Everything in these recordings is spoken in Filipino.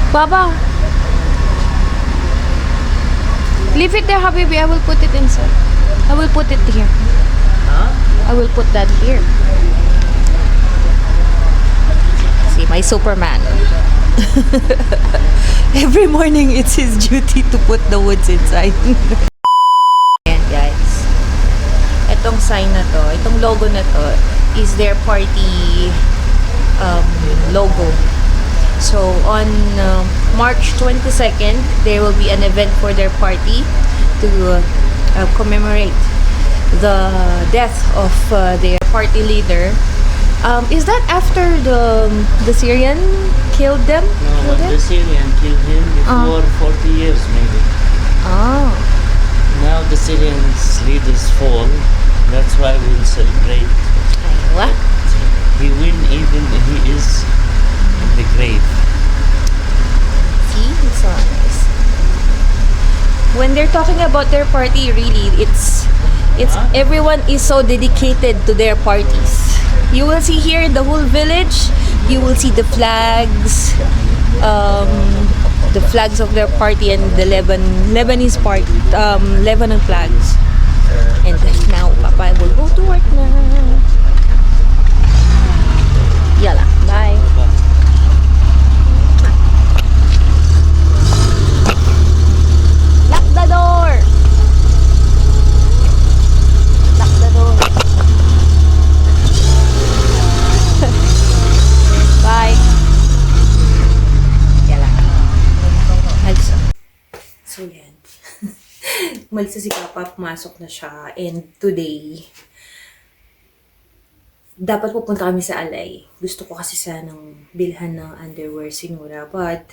Baba, leave it there, Habibi. I will put it inside. I will put it here. Huh? I will put that here. See, my Superman. Every morning, it's his duty to put the woods inside. Ayan, guys. Itong sign na to, itong logo na to, is their party logo. So, on March 22nd, there will be an event for their party to commemorate the death of their party leader. Is that after the Syrian killed them? No, the Syrian killed him before 40 years maybe. Ah. Now the Syrians leaders fall. That's why we'll celebrate. Aywa. He win even he is in the grave. See? It's so nice. When they're talking about their party, really, it's everyone is so dedicated to their parties. You will see here in the whole village, you will see the flags of their party and the Lebanese part, Lebanon flags. And now, Papa will go to work na. Yala, bye. Lock the door. Lock the door. Bye. Yala. Alis. So yan. Umalis na si Papa, pumasok na siya. And today, dapat pupunta kami sa Alay. Gusto ko kasi sanang bilhan ng underwear si Nura. But,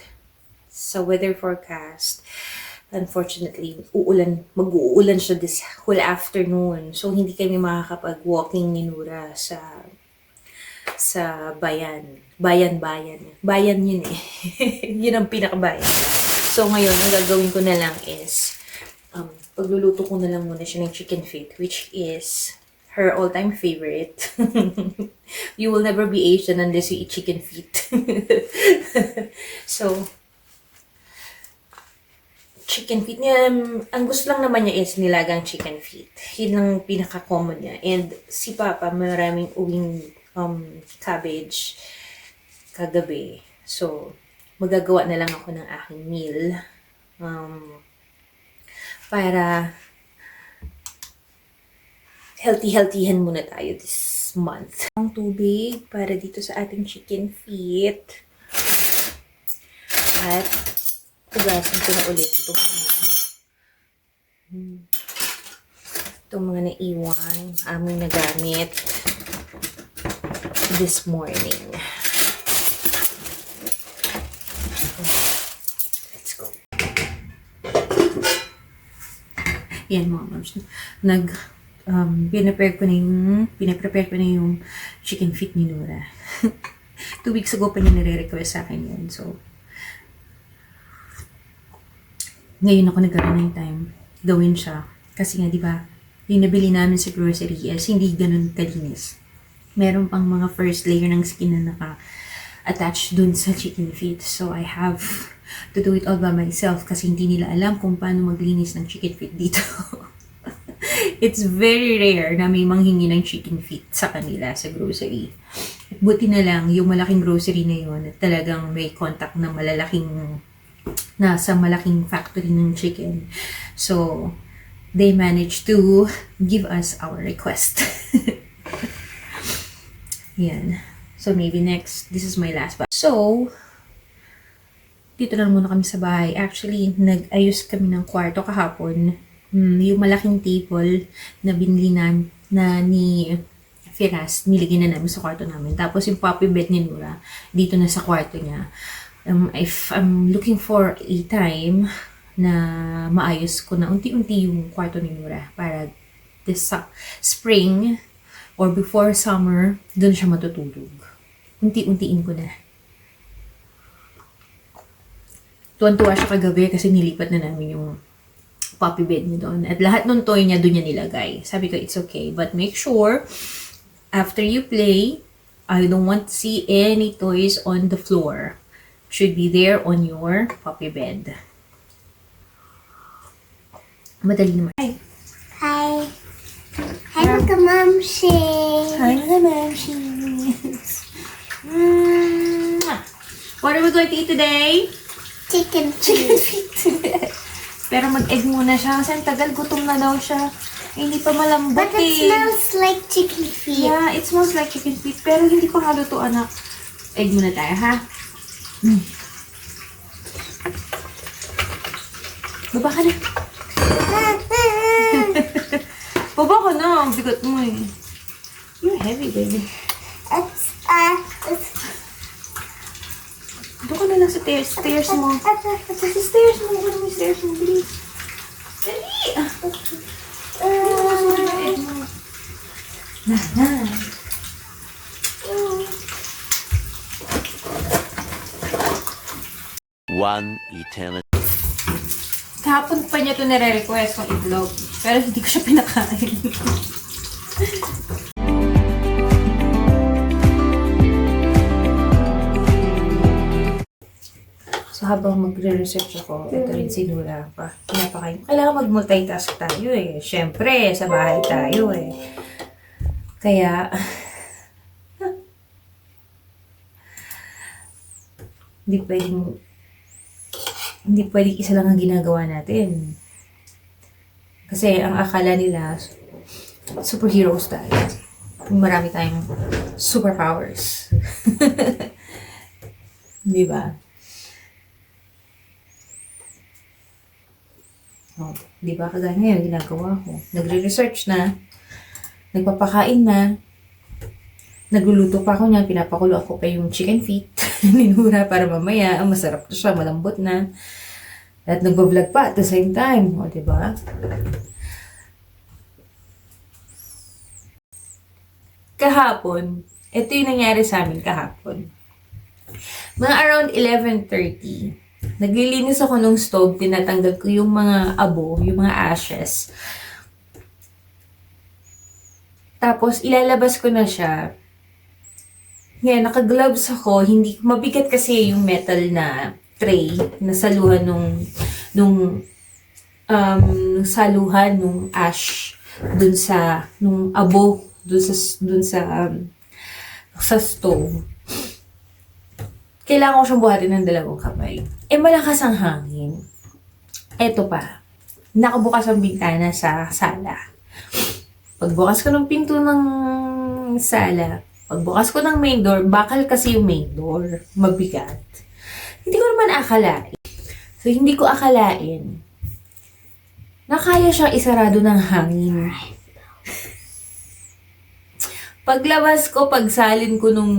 sa weather forecast, unfortunately, mag-uulan siya this whole afternoon. So, hindi kami makakapag-walking ni Nura sa bayan. Bayan. Bayan yun eh. Yun ang pinakabayan. So, ngayon, ang gagawin ko na lang is, pagluluto ko na lang muna siya ng chicken feet, which is her all-time favorite. You will never be Asian unless you eat chicken feet. So, chicken feet niya, ang gusto lang naman niya is nilagang chicken feet. Yun ang pinaka-common niya. And si Papa, maraming uwing cabbage kagabi. So, magagawa na lang ako ng aking meal. Para healthy-healthyhan muna tayo this month. Ang tubig para dito sa ating chicken feet. At ugasin ko na ulit itong mga naiwan, aming nagamit this morning. Let's go. Yan mga moms. Pinaprepare ko na yung chicken feet ni Nora. 2 weeks ago pa niya nire-request sa akin yun. So, ngayon ako nagkaroon ng time gawin siya. Kasi nga, di ba, yung nabili namin sa grocery is hindi ganun kalinis. Meron pang mga first layer ng skin na naka-attach dun sa chicken feet. So, I have to do it all by myself kasi hindi nila alam kung paano maglinis ng chicken feet dito. It's very rare na may manghingi ng chicken feet sa kanila sa grocery. At buti na lang, yung malaking grocery na yun, at talagang may contact na nasa malaking factory ng chicken. So, they managed to give us our request. Yan. So, maybe next, this is my last batch. So, dito lang muna kami sa bahay. Actually, nag-ayos kami ng kwarto kahapon. Yung malaking table na binili na ni Firas, nilagay na namin sa kwarto namin. Tapos yung puppy bed ni Nura, dito na sa kwarto niya. If I'm looking for a time na maayos ko na unti-unti yung kwarto ni Nura para this spring or before summer, doon siya matutulog. Unti-untiin ko na. Tuwan-tuwa siya kagabi kasi nilipat na namin yung puppy bed niya doon. At lahat ng toy niya doon niya nilagay. Sabi ko, it's okay. But make sure, after you play, I don't want to see any toys on the floor. should be there on your puppy bed. Madali naman. Hi. Hi. Hi, Maka Mamshi. Hi, Mamshi. What are we going to eat today? Chicken feet. Pero mag-egg muna siya kasi ang tagal, gutom na daw siya. Hindi pa malambot But it smells like chicken feet. Yeah, it smells like chicken feet. Pero hindi pa haluto, anak. Egg muna tayo, ha? Baba ka na. Baba ka na. Ang bigat mo eh. You're heavy, baby. It's Doon ka na lang sa stairs mo. Sa stairs mo. Ano mo yung stairs mo? Bilis. Dali! Na. One eternity. Kahapon pa niya ito nare-request ng itlog. Pero hindi ko siya pinakain. So, habang magre-research ako, ito rin sinula pa. Pinapakain. Kailangan mag-multitask tayo eh. Siyempre, sa bahay tayo eh. Kaya, hindi pwedeng isa lang ang ginagawa natin. Kasi ang akala nila, superheroes tayo. Marami tayong superpowers. Di ba? Oh, di ba kagaya ngayon, ginagawa ko. Nagre-research na, nagpapakain na, nagluluto pa ako niya, pinapakulo ako pa yung chicken feet, ninura para mamaya, masarap na siya, malambot na. At nagbo-vlog pa at the same time, o, di ba? Kahapon, ito yung nangyari sa amin kahapon. Mga around 11:30, naglilinis ako ng stove, tinatanggal ko yung mga abo, yung mga ashes. Tapos, ilalabas ko na siya. Ngayon, naka-gloves ako, hindi, mabigat kasi yung metal na tray, na saluhan nung saluhan nung ash, nung abo, sa stove. Kailangan ko siyang buhatin ng dalawang kamay. Malakas ang hangin. Eto pa. Nakabukas ang bintana sa sala. Pagbukas ko ng pinto ng sala, pagbukas ko ng main door, bakal kasi yung main door. Mabigat. Hindi ko naman akalain. So, hindi ko akalain na kaya siyang isarado ng hangin. Paglabas ko, pagsalin ko nung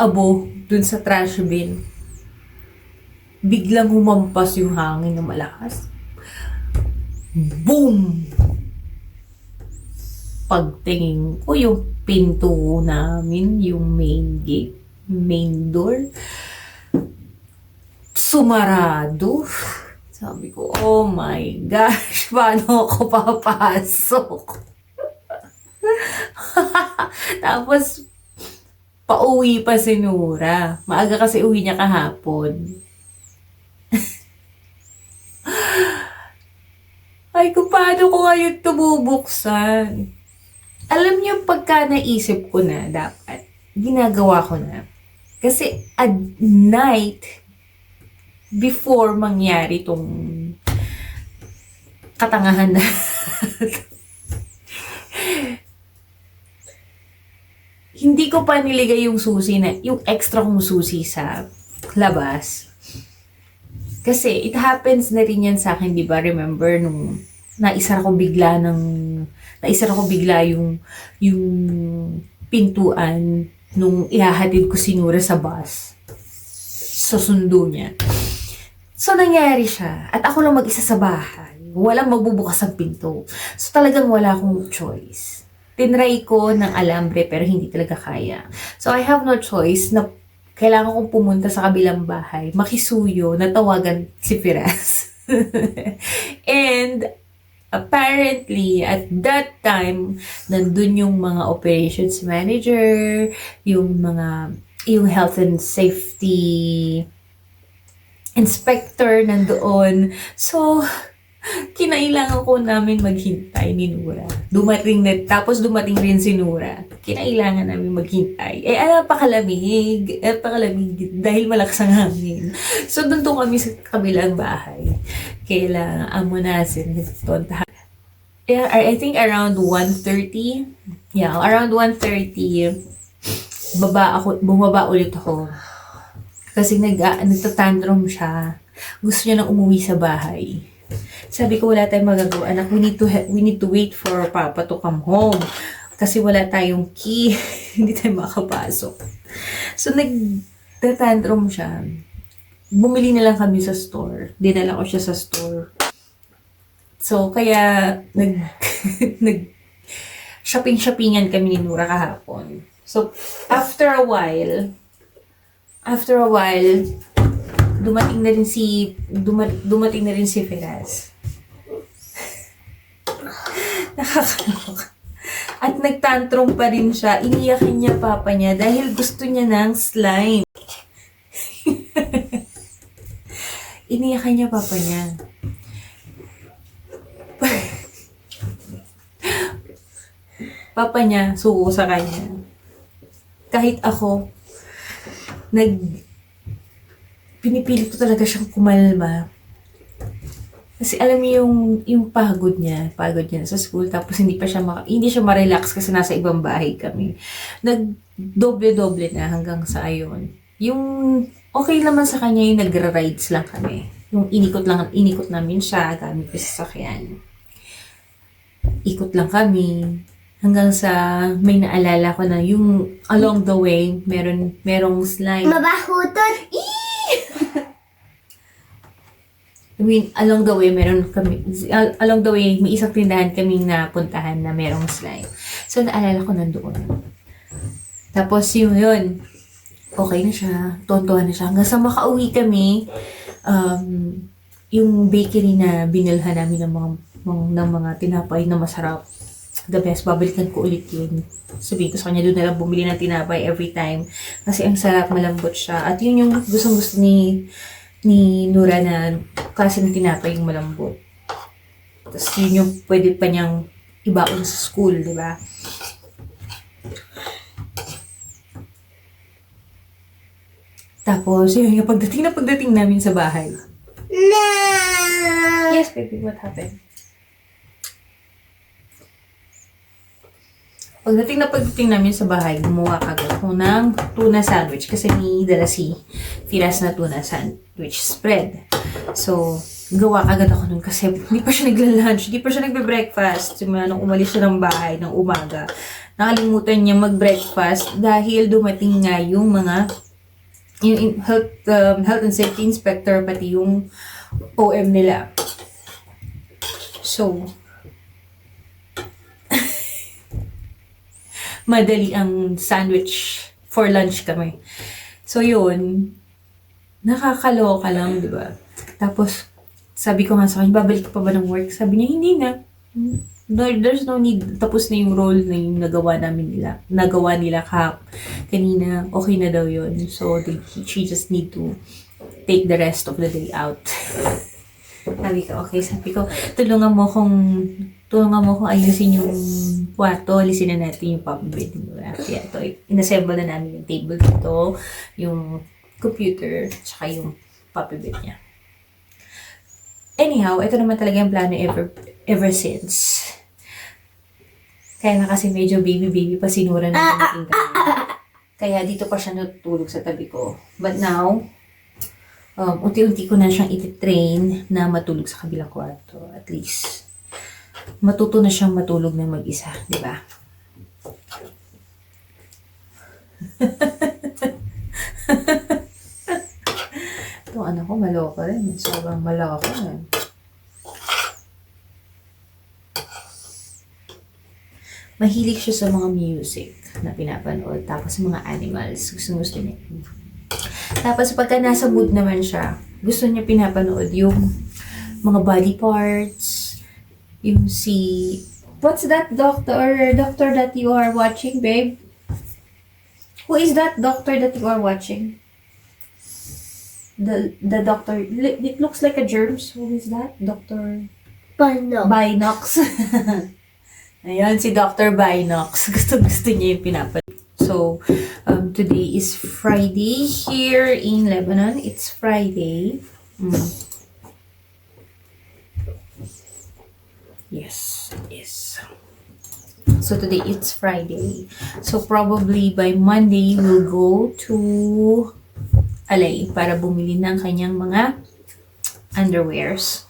abo dun sa trash bin, biglang humampas yung hangin na malakas. Boom! Pagtingin ko yung pinto namin, yung main gate, main door, sumarado. Sabi ko, oh my gosh, paano ako papasok? Tapos, pauwi pa si Nura. Maaga kasi uwi niya kahapon. Ay, kung paano ko ngayon tumubuksan? Alam niyo, pagka naisip ko na dapat, ginagawa ko na. Kasi at night, before mangyari tong katangahan na hindi ko pa niligay yung susi yung extra kong susi sa labas. Kasi it happens na rin yan sa akin, di ba? Remember nung naisara ko bigla yung pintuan nung ihahatid ko si Nura sa bus. Sa sundo niya. So, nangyari siya. At ako lang mag-isa sa bahay. Walang magbubukas ang pinto. So, talagang wala akong choice. Tinry ko ng alambre pero hindi talaga kaya. So, I have no choice na kailangan kong pumunta sa kabilang bahay, makisuyo, natawagan si Firas. And, apparently, at that time, nandun yung mga operations manager, yung mga yung health and safety inspector nandoon. So, kinailangan ko namin maghintay ni Nura. Tapos dumating rin si Nura. Kinailangan namin maghintay. Napakalamig dahil malakas ang hangin. So, doon kami sa kabilang bahay. Kailangan amo nasin nagtonta. Yeah, I think around 1:30. Yeah, around 1:30, bumaba ulit ako. Kasi nagtatantrum siya. Gusto niya nang umuwi sa bahay. Sabi ko, wala tayong magagawa. Anak, we need to wait for Papa to come home. Kasi wala tayong key. Hindi tayo makapasok. So, nagtatantrum siya. Bumili na lang kami sa store. Dinala ko siya sa store. So, kaya shopping-shoppingan kami ni Nura kahapon. So, after a while, dumating na rin si Firas. Nakakaloka. At nagtantrum pa rin siya. Iniyakan niya papa niya dahil gusto niya ng slime. Iniyakan niya papa niya. Papa niya, suko sa kanya. Kahit ako, pinipilit ko talaga siyang kumalma. Kasi alam niyo yung pagod niya sa school, tapos hindi siya ma-relax kasi nasa ibang bahay kami. Nag-doble-doble na hanggang sa ayon. Yung okay naman sa kanya yung nagra-rides lang kami. Yung inikot namin siya gamit ko sa sasakyan. Ikot lang kami hanggang sa may naalala ko na yung along the way merong slime. Mabahutot. I mean, along the way, may isang tindahan kaming napuntahan na merong slime. So, naalala ko nandoon. Tapos, yun, okay na siya, tontuhan na siya. Hanggang sa makauwi kami, yung bakery na binilhan namin ng mga tinapay na masarap. The best, babalikan ko ulit yun. Sabihin ko sa kanya, doon na lang bumili ng tinapay every time. Kasi ang sarap, malambot siya. At yun yung gustong-gusto ni Nura na klase ng tinapay yung malambot. Tapos yun yung pwede pa niyang ibaon sa school, di ba? Tapos, yun yung pagdating namin sa bahay. No. Yes, baby, what happened? Pagdating namin sa bahay, gumawa kagad ko ng tuna sandwich kasi may dala si Firas na tuna sandwich spread. So, gawa kagad ako nun kasi hindi pa siya nagla-lunch, hindi pa siya nagbe-breakfast. Simula nung umalis siya ng bahay ng umaga, nakalimutan niya mag-breakfast dahil dumating nga yung health and safety inspector pati yung OM nila. So, madali ang sandwich for lunch kami. So, yun. Nakakaloka lang, di ba? Tapos, sabi ko nga sa kanya, babalik ka pa ba ng work? Sabi niya, hindi na. There's no need. Tapos na yung role na yung nagawa nila kanina. Okay na daw yun. So, she just need to take the rest of the day out. Sabi ko, okay. Sabi ko, tulungan mo kong ayusin yung kwarto, alisin na natin yung pop bed. Kaya ito, inassemble na namin yung table dito, yung computer, tsaka yung pop bed niya. Anyhow, ito naman talaga yung plano ever since. Kaya na kasi medyo baby pa sinura na yung kaya dito pa siya natutulog sa tabi ko. But now, unti-unti ko na siyang ititrain na matulog sa kabilang kwarto. At least, matuto na siyang matulog na mag-isa, di ba? Itong anak ko, maloko rin. Sobrang maloko rin. Mahilig siya sa mga music na pinapanood. Tapos mga animals. Gusto niya. Tapos pagka nasa mood naman siya, gusto niya pinapanood yung mga body parts, yung what's that doctor that you are watching, babe? Who is that doctor that you are watching? The doctor. It looks like a germs. Who is that? Dr. Binoc. Binox. Ayan, si Dr. Binox. Gusto niya yung pinapalit. So, today is Friday here in Lebanon. It's Friday. Yes, it is. So, today it's Friday. So, probably by Monday, we'll go to Alay para bumili ng kanyang mga underwears.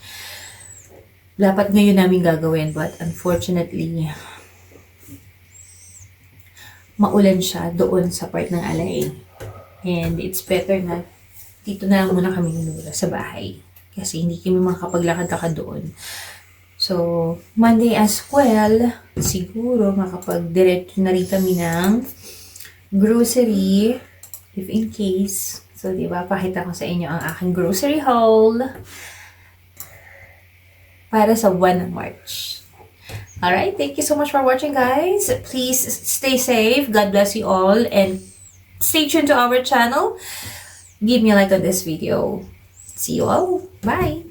Dapat ngayon namin gagawin, but unfortunately, maulan siya doon sa part ng Alay. And it's better na dito na lang muna kami nunura sa bahay. Kasi hindi kami makapaglakad-lakad doon. So, Monday as well, siguro makapag-diretso na rin kami ng grocery, if in case. So, diba, pakita ko sa inyo ang aking grocery haul para sa buwan ng March. Alright, thank you so much for watching, guys. Please stay safe. God bless you all. And stay tuned to our channel. Give me a like on this video. See you all. Bye!